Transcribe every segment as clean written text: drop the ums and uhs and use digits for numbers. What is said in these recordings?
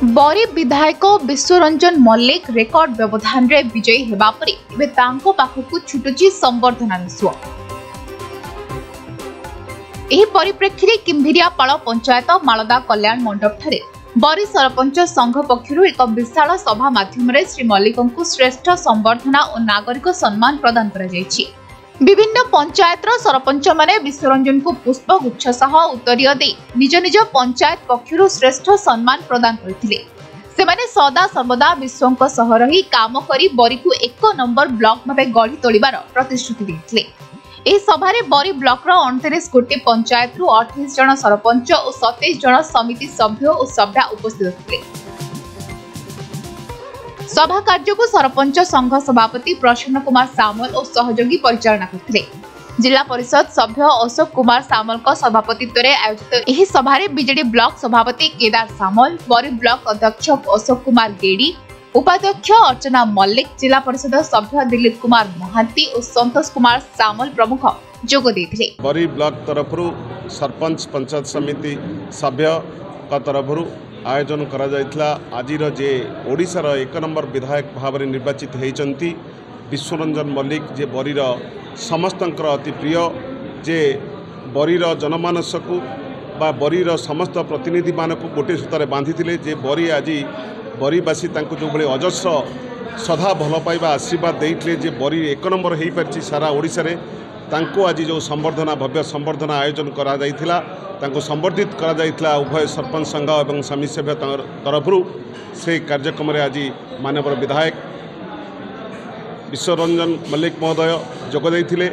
बरी विधायक विश्वरंजन मल्लिक रेकर्ड व्यवधान रे विजयी हेबा परे एबे तांको पाखकु छुटुची संवर्धना निसुआ। एही परिप्रेक्षी रे किम्भिरियापाଳ पंचायत मालदा कल्याण मंडप ठारे बरी सरपंच संघ पक्षरु एक विशाल सभा माध्यम श्री मल्लिकंकु श्रेष्ठ संवर्धना और नागरिक सम्मान प्रदान करा जायछि। विभिन्न पंचायत सरपंच माने विश्वरंजन को पुष्पगुच्छ सह उत्तरीय दे निज निज पंचायत पक्षरु श्रेष्ठ सम्मान प्रदान करथिले। सेमाने सदा सर्वदा विश्वंक सह रही काम करी बरी को 1 नंबर ब्लॉक भाबे गढ़ी तोलिबार प्रतिश्रुति दैथिले। एही सभारे बरी ब्लॉक रो 29 गोटे पंचायत रु 28 जन सरपंच और 27 जन समिति सभ्य और सभ्या उपस्थित थिले। सभा कार्य को सरपंच संघ सभापति प्रसन्न कुमार सामल और सहयोगी परिचालना करथिले। जिला परिषद सभ्य अशोक कुमार सामल का सभापतित्व रे आयोजित एही सभारे बीजेडी ब्लॉक सभापति केदार सामल, बरी ब्लॉक अध्यक्ष अशोक कुमार गेडी, उपाध्यक्ष अर्चना मल्लिक, जिला परिषद सभ्य दिलीप कुमार महांती और संतोष कुमार सामल प्रमुख जोग देथिले। बरी ब्लॉक तरफरु सरपंच पंचायत समिति सभ्य का तरफरु आयोजन करा जायतला। आजिर जे ओडिशार 1 नंबर विधायक भाव में निर्वाचित होती विश्वरंजन मल्लिक जे बरीर समस्तंकर अति प्रिय, जे बरीर जनमानस को बा बरीर समस्त प्रतिनिधि मानक गोटे सूतार बांधी थिले। जे बरी आज बरीवासी जो भाई अजस्र सदा भल पाइबा आशीर्वाद देते जे बरी 1 नंबर हो पारि सारा ओडिशा रे तांको आज जो संवर्धना भव्य संवर्धना आयोजन करा जायथिला, तांको संवर्धित करा जायथिला उभय सरपंच संघ और समिति सभ्य तरफरु। से कार्यक्रम रे आज माननीय विधायक विश्वरंजन मल्लिक महोदय जोग देइथिले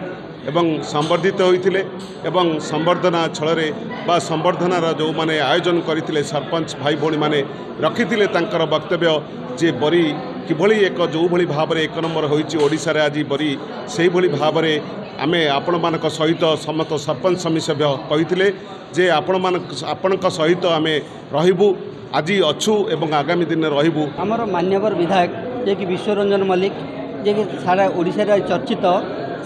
एवं संवर्धित होइथिले एवं संवर्धना छଳରେ बा संवर्धनार जो माने आयोजन करथिले सरपंच भाई भौणी माने रखिथिले तांकर वक्तव्य जे बरी किभଳି एक जो भଳି भाबरे 1 नंबर होइछि ओडिसा रे। आज बरी सेही भଳି भाबरे आमे आपण मानक सहित समस्त सरपंच समिति सभ्य कहिथिले जे आपणक सहित आमे रहिबु, आज अछु एवं आगामी दिन रहिबु। हमर मान्यवर विधायक जे कि विश्वरंजन मल्लिक जे कि सारा ओडिसा रे चर्चित,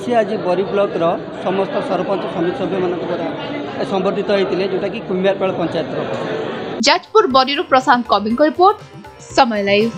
सी आज बरी ब्लॉक रो समस्त सरपंच समिति सभ्य मानक द्वारा संवर्धित होइतिले, जोटा कि कुम्भियापाଳ पंचायत रो। जाजपुर बरीरु प्रशांत कविंक रिपोर्ट, समय लाइव।